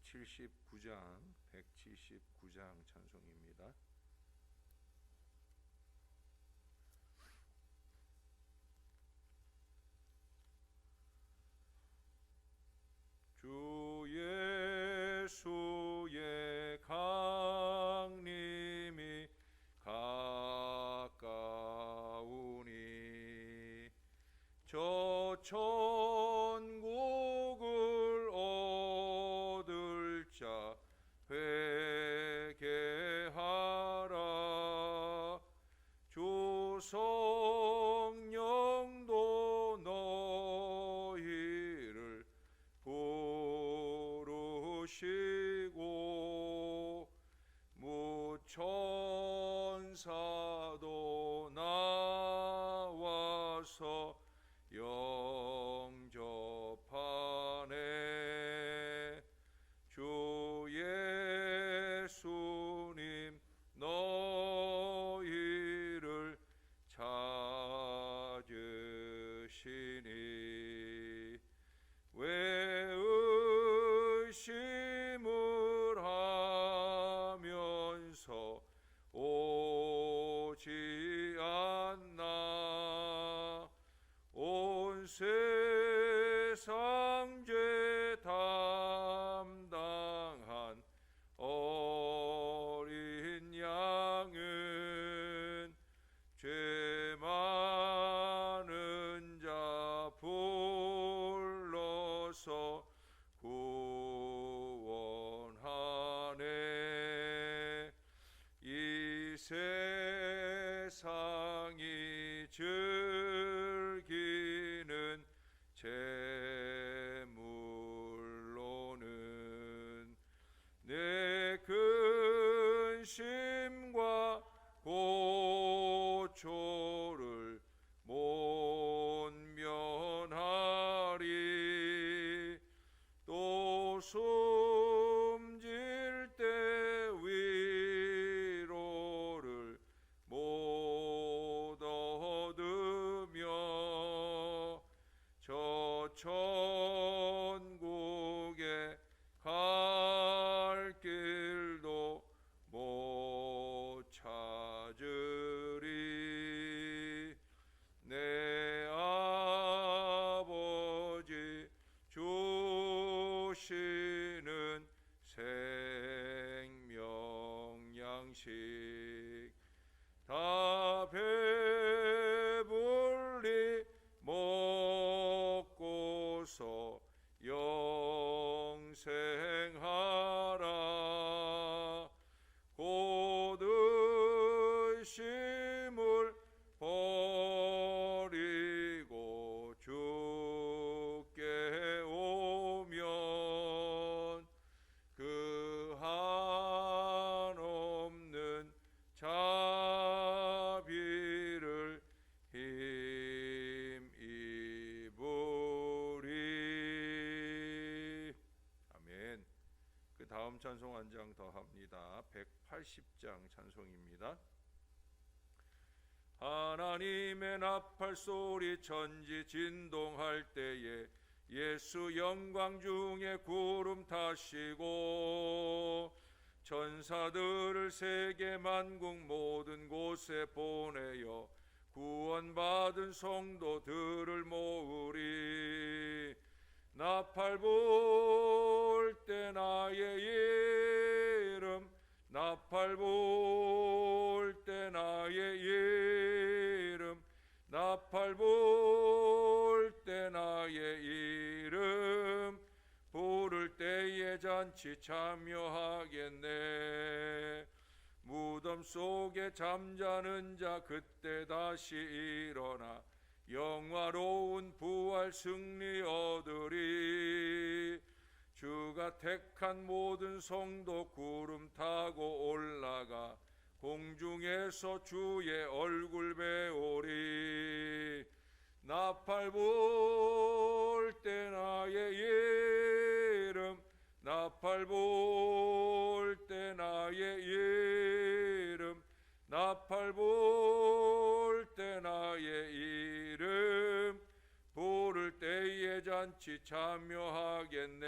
179장 찬송입니다. 주 예수의 강림이 가까우니 저 천국을 얻을 자 회개하라. 주 성령도 너희를 부르시고 무천사도 나와서 영접하네. 주 예수님 너희를 찾으시니 왜 의심을 하면서 오지 않나. 온 세상 죄 담당한 어린 양은 죄 많은 자 불러서 구원하네. 이 세상이 즐기는 재물로는 내 근심과 고초를 못 면하리. 또 숨질 때 위로를 못 얻으며 저 천국에 갈 길도 못 찾으리. 내 아버지 주시는 생명 양식 다 배불리 먹고서 영생하라. 곧 의심을 버리고 주께 오면 그 한없는 자비를 힘입으리. 아멘. 그 다음 찬송 한 장 더 합니다. 180장 찬송입니다. 하나님의 나팔 소리 천지 진동할 때에 예수 영광 중에 구름 타시고 천사들을 세계 만국 모든 곳에 보내어 구원받은 성도들을 모으리. 나팔 불 때 나의 이름, 나팔 불 때 나의 이름, 나팔 불 때 나의 이름 부를 때에 잔치 참여하겠네. 무덤 속에 잠자는 자 그때 다시 일어나 영화로운 부활 승리 얻으리. 주가 택한 모든 성도 구름 타고 올라가 공중에서 주의 얼굴 배우리. 나팔 불 때 나의 이름, 나팔 불 때 나의 이름, 나팔 불 때 나의 이름 부를 때에 잔치 참여하겠네.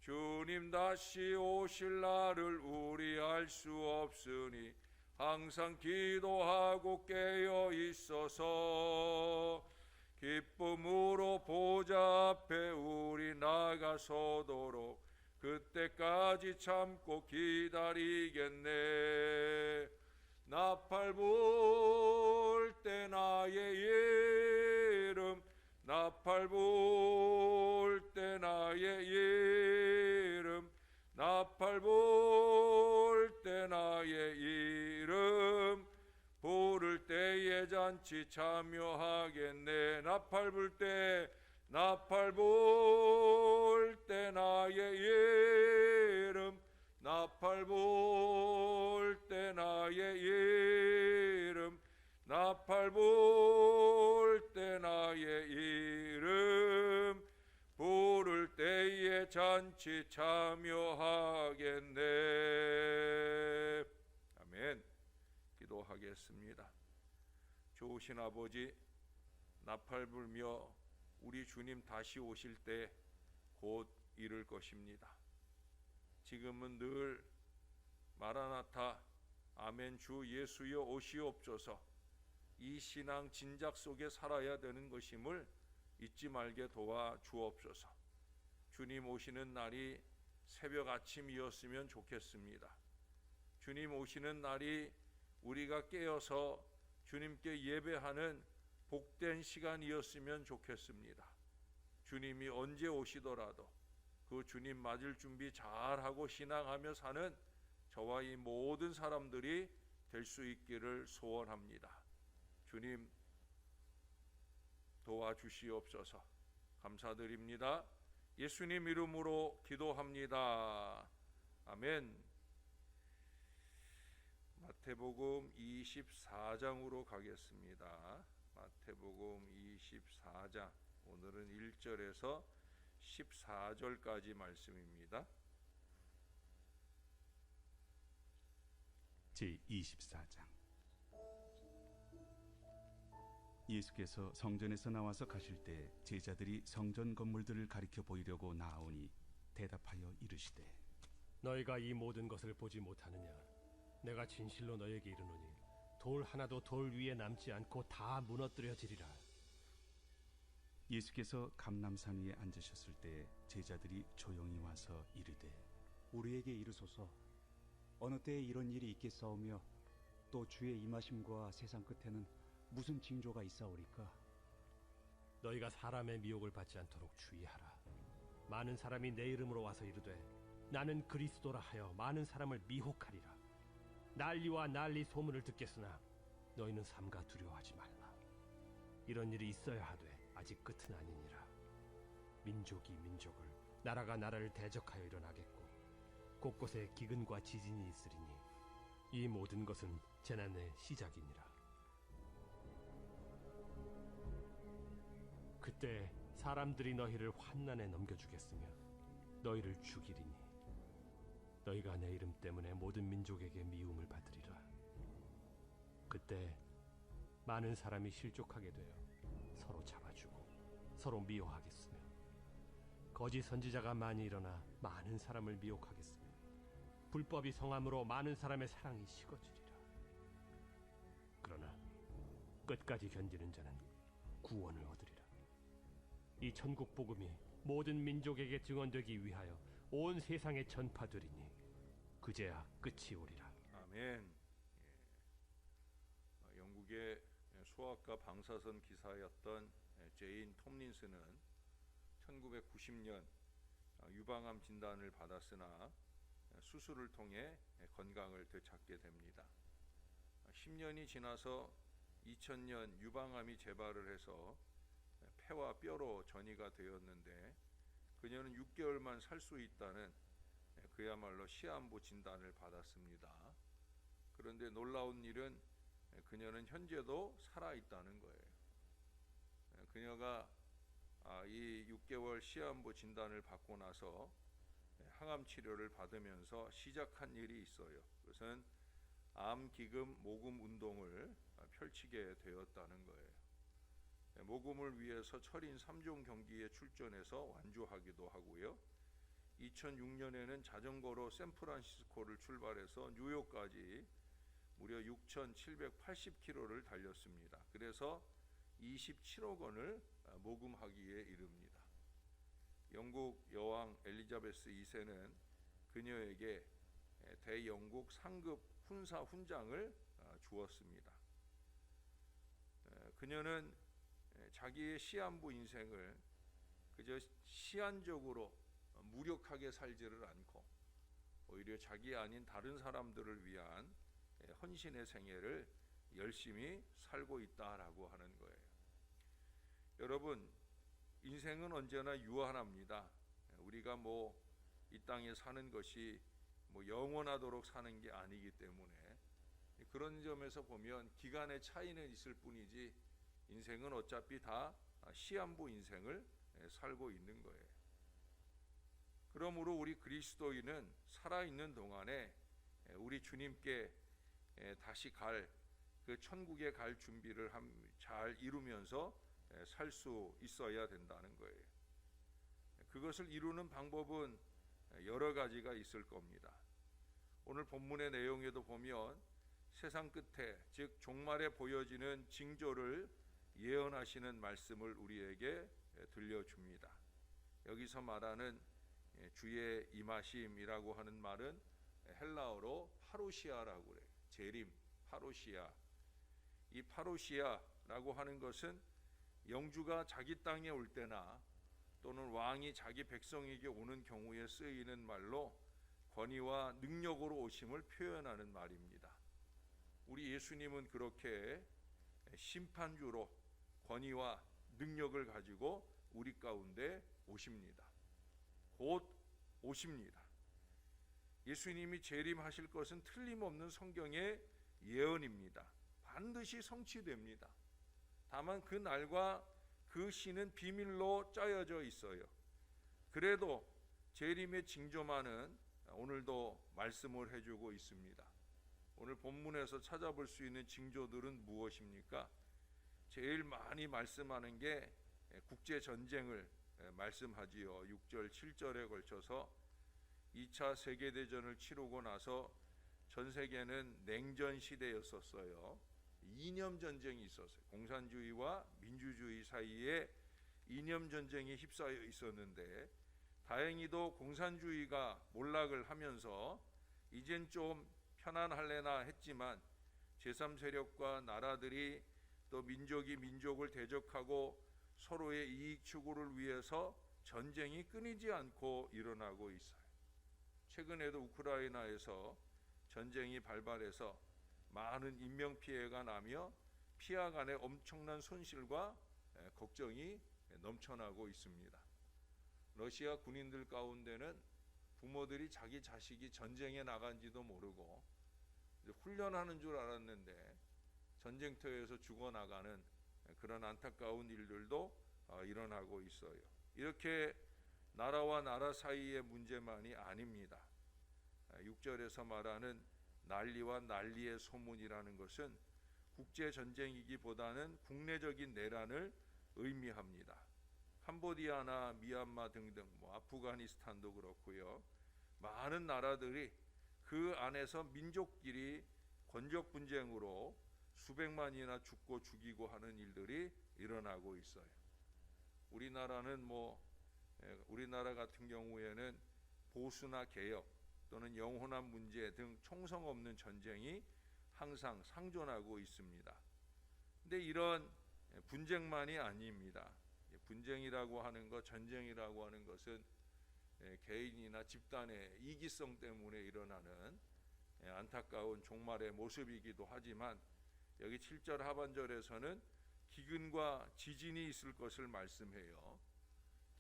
주님 다시 오실 날을 우리 알 수 없으니 항상 기도하고 깨어 있어서 기쁨으로 보좌 앞에 우리 나가서도록 그때까지 참고 기다리겠네. 나팔 불 때 나의 이름, 나팔 불 때 나의 이름, 나팔 불 때 나의 이름, 부를 때에 잔치 참여하겠네. 나팔 불 때, 나팔 불 때 나의 이름, 나팔 불 때 나의 이름, 나팔 불 때 나의 이름, 부를 때에 잔치 참여하겠네. 아멘. 기도하겠습니다. 좋으신 아버지, 나팔 불며 우리 주님 다시 오실 때 곧 이를 것입니다. 지금은 늘 마라나타 아멘 주 예수여 오시옵소서 이 신앙 진작 속에 살아야 되는 것임을 잊지 말게 도와 주옵소서. 주님 오시는 날이 새벽 아침이었으면 좋겠습니다. 주님 오시는 날이 우리가 깨어서 주님께 예배하는 복된 시간이었으면 좋겠습니다. 주님이 언제 오시더라도 그 주님 맞을 준비 잘하고 신앙하며 사는 저와 이 모든 사람들이 될 수 있기를 소원합니다. 주님 도와주시옵소서. 감사드립니다. 예수님 이름으로 기도합니다. 아멘. 마태복음 24장으로 가겠습니다. 마태복음 24장, 오늘은 1절에서 14절까지 말씀입니다. 제24장. 예수께서 성전에서 나와서 가실 때 제자들이 성전 건물들을 가리켜 보이려고 나아오니 대답하여 이르시되 너희가 이 모든 것을 보지 못하느냐? 내가 진실로 너희에게 이르노니 돌 하나도 돌 위에 남지 않고 다 무너뜨려지리라. 예수께서 감람산 위에 앉으셨을 때 제자들이 조용히 와서 이르되 우리에게 이르소서 어느 때에 이런 일이 있겠사오며 또 주의 임하심과 세상 끝에는 무슨 징조가 있사오리까? 너희가 사람의 미혹을 받지 않도록 주의하라. 많은 사람이 내 이름으로 와서 이르되 나는 그리스도라 하여 많은 사람을 미혹하리라. 난리와 난리 소문을 듣겠으나 너희는 삼가 두려워하지 말라. 이런 일이 있어야 하되 아직 끝은 아니니라. 민족이 민족을, 나라가 나라를 대적하여 일어나겠고 곳곳에 기근과 지진이 있으리니 이 모든 것은 재난의 시작이니라. 그때 사람들이 너희를 환난에 넘겨주겠으며 너희를 죽이리니 너희가 내 이름 때문에 모든 민족에게 미움을 받으리라. 그때 많은 사람이 실족하게 되어 서로 잡아주고 서로 미워하겠으며 거짓 선지자가 많이 일어나 많은 사람을 미혹하겠으며 불법이 성함으로 많은 사람의 사랑이 식어지리라. 그러나 끝까지 견디는 자는 구원을 얻으리라. 이 천국 복음이 모든 민족에게 증언되기 위하여 온 세상에 전파되리니 그제야 끝이 오리라. 아멘. 영국의 수학과 방사선 기사였던 제인 톰린스는 1990년 유방암 진단을 받았으나 수술을 통해 건강을 되찾게 됩니다. 10년이 지나서 2000년 유방암이 재발을 해서 폐와 뼈로 전이가 되었는데 그녀는 6개월만 살 수 있다는 그야말로 시한부 진단을 받았습니다. 그런데 놀라운 일은 그녀는 현재도 살아있다는 거예요. 그녀가 이 6개월 시한부 진단을 받고 나서 항암 치료를 받으면서 시작한 일이 있어요. 그것은 암기금 모금 운동을 펼치게 되었다는 거예요. 모금을 위해서 철인 3종 경기에 출전해서 완주하기도 하고요. 2006년에는 자전거로 샌프란시스코를 출발해서 뉴욕까지 무려 6,780km를 달렸습니다. 그래서 27억 원을 모금하기에 이릅니다. 영국 여왕 엘리자베스 2세는 그녀에게 대영국 상급 훈사 훈장을 주었습니다. 그녀는 자기의 시한부 인생을 그저 시한적으로 무력하게 살지를 않고 오히려 자기 아닌 다른 사람들을 위한 헌신의 생애를 열심히 살고 있다라고 하는 거예요. 여러분, 인생은 언제나 유한합니다. 우리가 이 땅에 사는 것이 영원하도록 사는 게 아니기 때문에 그런 점에서 보면 기간의 차이는 있을 뿐이지 인생은 어차피 다 시한부 인생을 살고 있는 거예요. 그러므로 우리 그리스도인은 살아있는 동안에 우리 주님께 다시 갈 그 천국에 갈 준비를 잘 이루면서 살 수 있어야 된다는 거예요. 그것을 이루는 방법은 여러 가지가 있을 겁니다. 오늘 본문의 내용에도 보면 세상 끝에 즉 종말에 보여지는 징조를 예언하시는 말씀을 우리에게 들려줍니다. 여기서 말하는 주의 임하심이라고 하는 말은 헬라어로 파루시아라고 그래요. 재림, 파루시아. 이 파루시아라고 하는 것은 영주가 자기 땅에 올 때나 또는 왕이 자기 백성에게 오는 경우에 쓰이는 말로 권위와 능력으로 오심을 표현하는 말입니다. 우리 예수님은 그렇게 심판주로 권위와 능력을 가지고 우리 가운데 오십니다. 곧 오십니다. 예수님이 재림하실 것은 틀림없는 성경의 예언입니다. 반드시 성취됩니다. 다만 그 날과 그 시는 비밀로 짜여져 있어요. 그래도 재림의 징조만은 오늘도 말씀을 해주고 있습니다. 오늘 본문에서 찾아볼 수 있는 징조들은 무엇입니까? 제일 많이 말씀하는 게 국제전쟁을 말씀하지요. 6절, 7절에 걸쳐서 2차 세계대전을 치르고 나서 전 세계는 냉전 시대였었어요. 이념 전쟁이 있었어요. 공산주의와 민주주의 사이에 이념 전쟁이 휩싸여 있었는데 다행히도 공산주의가 몰락을 하면서 이젠 좀 편안할래나 했지만 제3세력과 나라들이 또 민족이 민족을 대적하고 서로의 이익 추구를 위해서 전쟁이 끊이지 않고 일어나고 있어요. 최근에도 우크라이나에서 전쟁이 발발해서 많은 인명피해가 나며 피하 간의 엄청난 손실과 걱정이 넘쳐나고 있습니다. 러시아 군인들 가운데는 부모들이 자기 자식이 전쟁에 나간지도 모르고 훈련하는 줄 알았는데 전쟁터에서 죽어나가는 그런 안타까운 일들도 일어나고 있어요. 이렇게 나라와 나라 사이의 문제만이 아닙니다. 6절에서 말하는 난리와 난리의 소문이라는 것은 국제전쟁이기보다는 국내적인 내란을 의미합니다. 캄보디아나 미얀마 등등 아프가니스탄도 그렇고요. 많은 나라들이 그 안에서 민족끼리 권력 분쟁으로 수백만이나 죽고 죽이고 하는 일들이 일어나고 있어요. 우리나라는 우리나라 같은 경우에는 보수나 개혁 또는 영혼한 문제 등 총성 없는 전쟁이 항상 상존하고 있습니다. 근데 이런 분쟁만이 아닙니다. 분쟁이라고 하는 것, 전쟁이라고 하는 것은 개인이나 집단의 이기성 때문에 일어나는 안타까운 종말의 모습이기도 하지만 여기 7절 하반절에서는 기근과 지진이 있을 것을 말씀해요.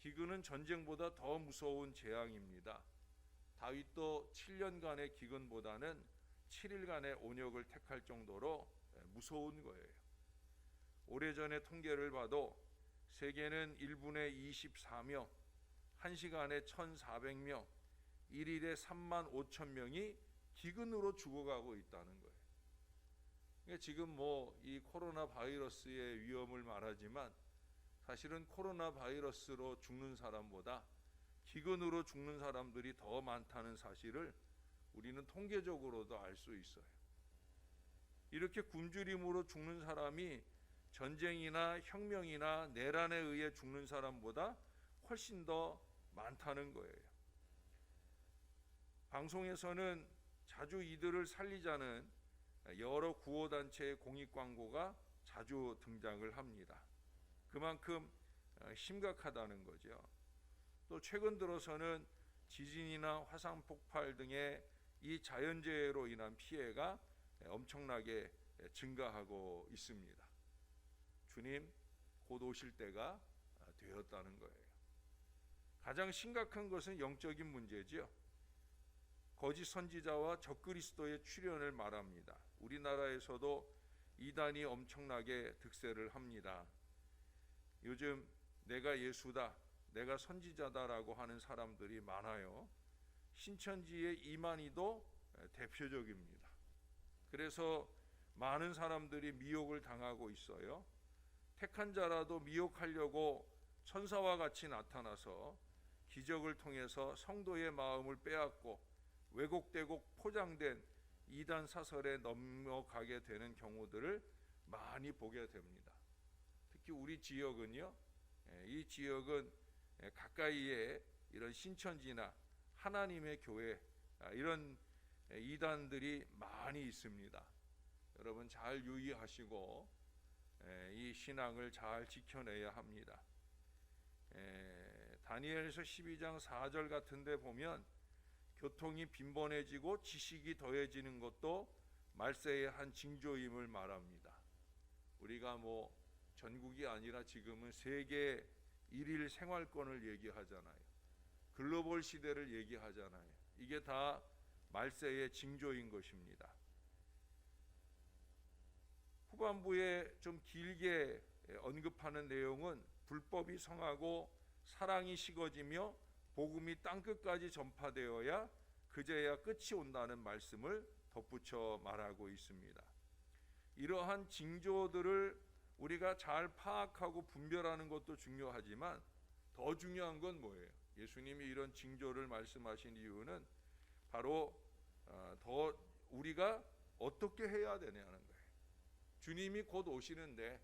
기근은 전쟁보다 더 무서운 재앙입니다. 다윗도 7년간의 기근보다는 7일간의 온역을 택할 정도로 무서운 거예요. 오래전의 통계를 봐도 세계는 1분에 24명, 1시간에 1,400명, 1일에 3만 5천 명이 기근으로 죽어가고 있다는 거예요. 그러니까 지금 이 코로나 바이러스의 위험을 말하지만 사실은 코로나 바이러스로 죽는 사람보다 기근으로 죽는 사람들이 더 많다는 사실을 우리는 통계적으로도 알 수 있어요. 이렇게 굶주림으로 죽는 사람이 전쟁이나 혁명이나 내란에 의해 죽는 사람보다 훨씬 더 많다는 거예요. 방송에서는 자주 이들을 살리자는 여러 구호단체의 공익 광고가 자주 등장을 합니다. 그만큼 심각하다는 거죠. 또 최근 들어서는 지진이나 화산 폭발 등의 이 자연재해로 인한 피해가 엄청나게 증가하고 있습니다. 주님 곧 오실 때가 되었다는 거예요. 가장 심각한 것은 영적인 문제지요. 거짓 선지자와 적그리스도의 출현을 말합니다. 우리나라에서도 이단이 엄청나게 득세를 합니다. 요즘 내가 예수다, 내가 선지자다라고 하는 사람들이 많아요. 신천지의 이만희도 대표적입니다. 그래서 많은 사람들이 미혹을 당하고 있어요. 택한 자라도 미혹하려고 천사와 같이 나타나서 기적을 통해서 성도의 마음을 빼앗고 왜곡되고 포장된 이단 사설에 넘어가게 되는 경우들을 많이 보게 됩니다. 특히 우리 지역은요, 이 지역은 가까이에 이런 신천지나 하나님의 교회 이런 이단들이 많이 있습니다. 여러분 잘 유의하시고 이 신앙을 잘 지켜내야 합니다. 다니엘서 12장 4절 같은 데 보면 교통이 빈번해지고 지식이 더해지는 것도 말세의 한 징조임을 말합니다. 우리가 뭐 전국이 아니라 지금은 세계 일일 생활권을 얘기하잖아요. 글로벌 시대를 얘기하잖아요. 이게 다 말세의 징조인 것입니다. 후반부에 좀 길게 언급하는 내용은 불법이 성하고 사랑이 식어지며 복음이 땅끝까지 전파되어야 그제야 끝이 온다는 말씀을 덧붙여 말하고 있습니다. 이러한 징조들을 우리가 잘 파악하고 분별하는 것도 중요하지만 더 중요한 건 뭐예요? 예수님이 이런 징조를 말씀하신 이유는 바로 더 우리가 어떻게 해야 되냐는 거예요. 주님이 곧 오시는데,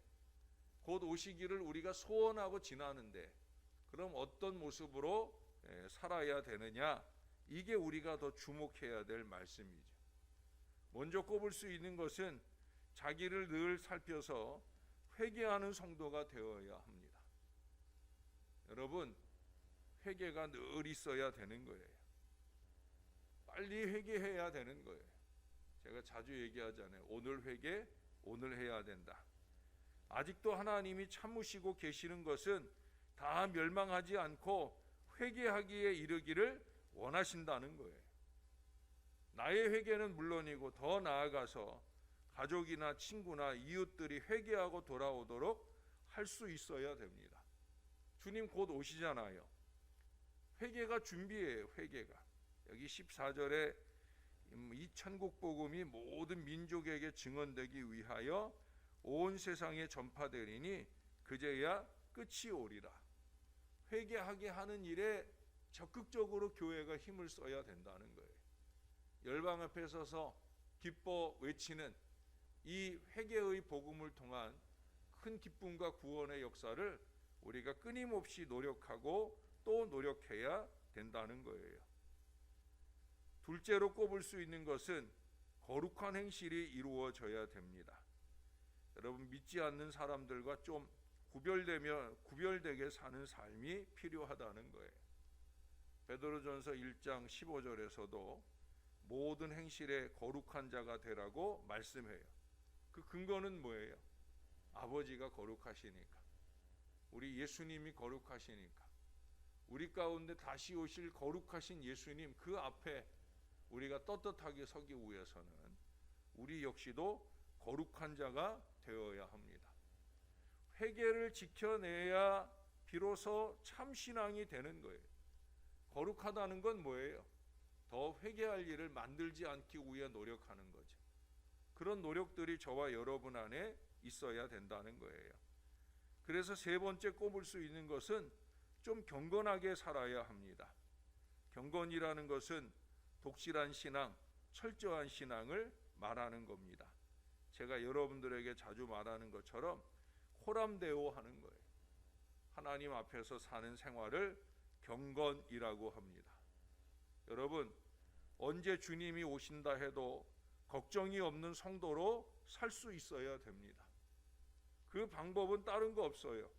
곧 오시기를 우리가 소원하고 지나는데 그럼 어떤 모습으로 살아야 되느냐, 이게 우리가 더 주목해야 될 말씀이죠. 먼저 꼽을 수 있는 것은 자기를 늘 살펴서 회개하는 성도가 되어야 합니다. 여러분, 회개가 늘 있어야 되는 거예요. 빨리 회개해야 되는 거예요. 제가 자주 얘기하잖아요. 오늘 회개, 오늘 해야 된다. 아직도 하나님이 참으시고 계시는 것은 다 멸망하지 않고 회개하기에 이르기를 원하신다는 거예요. 나의 회개는 물론이고 더 나아가서 가족이나 친구나 이웃들이 회개하고 돌아오도록 할 수 있어야 됩니다. 주님 곧 오시잖아요. 회개가 준비예요. 회개가. 여기 14절에 이 천국 복음이 모든 민족에게 증언되기 위하여 온 세상에 전파되리니 그제야 끝이 오리라. 회개하게 하는 일에 적극적으로 교회가 힘을 써야 된다는 거예요. 열방 앞에 서서 기뻐 외치는 이 회개의 복음을 통한 큰 기쁨과 구원의 역사를 우리가 끊임없이 노력하고 또 노력해야 된다는 거예요. 둘째로 꼽을 수 있는 것은 거룩한 행실이 이루어져야 됩니다. 여러분, 믿지 않는 사람들과 좀 구별되게 사는 삶이 필요하다는 거예요. 베드로전서 1장 15절에서도 모든 행실에 거룩한 자가 되라고 말씀해요. 그 근거는 뭐예요? 아버지가 거룩하시니까, 우리 예수님이 거룩하시니까, 우리 가운데 다시 오실 거룩하신 예수님 그 앞에 우리가 떳떳하게 서기 위해서는 우리 역시도 거룩한 자가 되어야 합니다. 회개를 지켜내야 비로소 참 신앙이 되는 거예요. 거룩하다는 건 뭐예요? 더 회개할 일을 만들지 않기 위해 노력하는 거죠. 그런 노력들이 저와 여러분 안에 있어야 된다는 거예요. 그래서 세 번째 꼽을 수 있는 것은 좀 경건하게 살아야 합니다. 경건이라는 것은 독실한 신앙, 철저한 신앙을 말하는 겁니다. 제가 여러분들에게 자주 말하는 것처럼 호람대오 하는 거예요. 하나님 앞에서 사는 생활을 경건이라고 합니다. 여러분, 언제 주님이 오신다 해도 걱정이 없는 성도로 살 수 있어야 됩니다. 그 방법은 다른 거 없어요.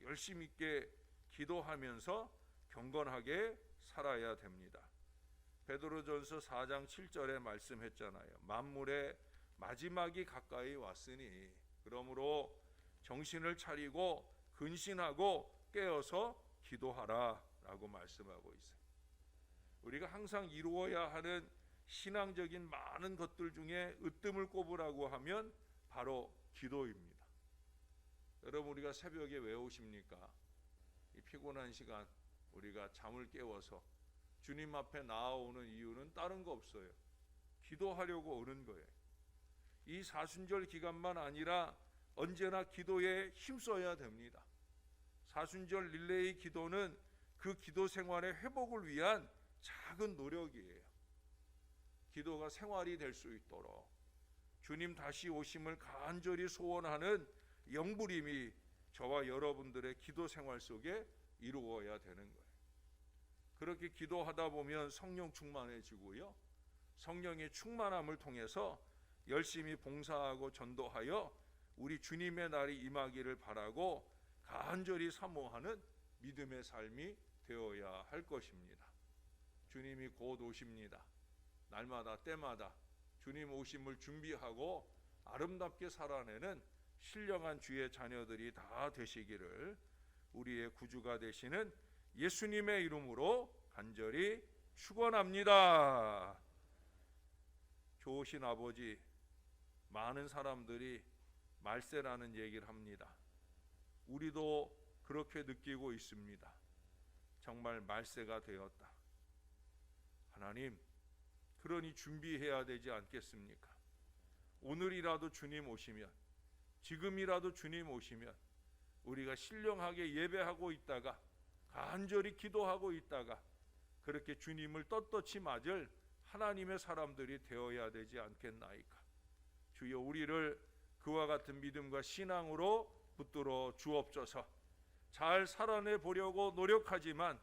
열심 있게 기도하면서 경건하게 살아야 됩니다. 베드로전서 4장 7절에 말씀했잖아요. 만물의 마지막이 가까이 왔으니 그러므로 정신을 차리고 근신하고 깨어서 기도하라 라고 말씀하고 있어요. 우리가 항상 이루어야 하는 신앙적인 많은 것들 중에 으뜸을 꼽으라고 하면 바로 기도입니다. 여러분, 우리가 새벽에 왜 오십니까? 이 피곤한 시간 우리가 잠을 깨워서 주님 앞에 나아오는 이유는 다른 거 없어요. 기도하려고 오는 거예요. 이 사순절 기간만 아니라 언제나 기도에 힘써야 됩니다. 사순절 릴레이 기도는 그 기도 생활의 회복을 위한 작은 노력이에요. 기도가 생활이 될 수 있도록 주님 다시 오심을 간절히 소원하는 영부림이 저와 여러분들의 기도 생활 속에 이루어야 되는 거예요. 그렇게 기도하다 보면 성령 충만해지고요. 성령의 충만함을 통해서 열심히 봉사하고 전도하여 우리 주님의 날이 임하기를 바라고 간절히 사모하는 믿음의 삶이 되어야 할 것입니다. 주님이 곧 오십니다. 날마다 때마다 주님 오심을 준비하고 아름답게 살아내는 신령한 주의 자녀들이 다 되시기를 우리의 구주가 되시는 예수님의 이름으로 간절히 축원합니다. 좋으신 아버지, 많은 사람들이 말세라는 얘기를 합니다. 우리도 그렇게 느끼고 있습니다. 정말 말세가 되었다. 하나님, 그러니 준비해야 되지 않겠습니까? 오늘이라도 주님 오시면, 지금이라도 주님 오시면 우리가 신령하게 예배하고 있다가 간절히 기도하고 있다가 그렇게 주님을 떳떳이 맞을 하나님의 사람들이 되어야 되지 않겠나이까? 주여, 우리를 그와 같은 믿음과 신앙으로 붙들어 주옵소서. 잘 살아내 보려고 노력하지만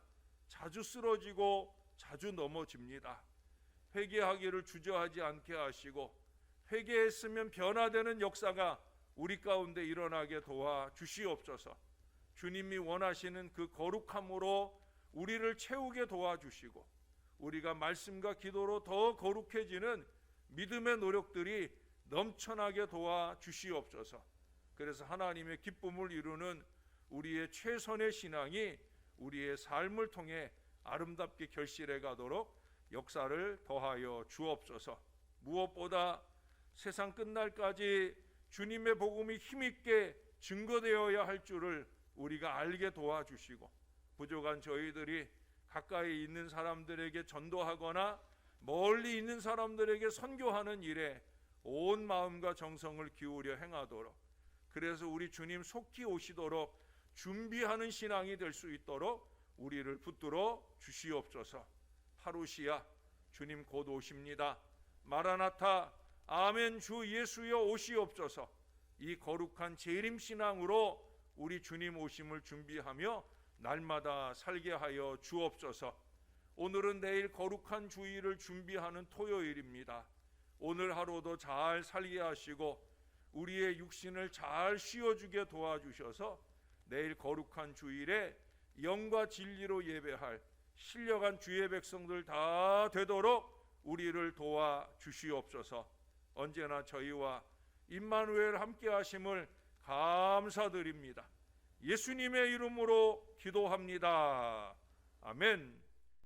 자주 쓰러지고 자주 넘어집니다. 회개하기를 주저하지 않게 하시고 회개했으면 변화되는 역사가 우리 가운데 일어나게 도와 주시옵소서. 주님이 원하시는 그 거룩함으로 우리를 채우게 도와주시고 우리가 말씀과 기도로 더 거룩해지는 믿음의 노력들이 넘쳐나게 도와주시옵소서. 그래서 하나님의 기쁨을 이루는 우리의 최선의 신앙이 우리의 삶을 통해 아름답게 결실해 가도록 역사를 더하여 주옵소서. 무엇보다 세상 끝날까지 주님의 복음이 힘있게 증거되어야 할 줄을 우리가 알게 도와주시고 부족한 저희들이 가까이 있는 사람들에게 전도하거나 멀리 있는 사람들에게 선교하는 일에 온 마음과 정성을 기울여 행하도록, 그래서 우리 주님 속히 오시도록 준비하는 신앙이 될 수 있도록 우리를 붙들어 주시옵소서. 파루시아, 주님 곧 오십니다. 마라나타, 아멘, 주 예수여 오시옵소서. 이 거룩한 재림 신앙으로 우리 주님 오심을 준비하며 날마다 살게 하여 주옵소서. 오늘은 내일 거룩한 주일을 준비하는 토요일입니다. 오늘 하루도 잘 살게 하시고 우리의 육신을 잘 쉬어주게 도와주셔서 내일 거룩한 주일에 영과 진리로 예배할 신령한 주의 백성들 다 되도록 우리를 도와주시옵소서. 언제나 저희와 임마누엘 함께 하심을 감사드립니다. 예수님의 이름으로 기도합니다. 아멘.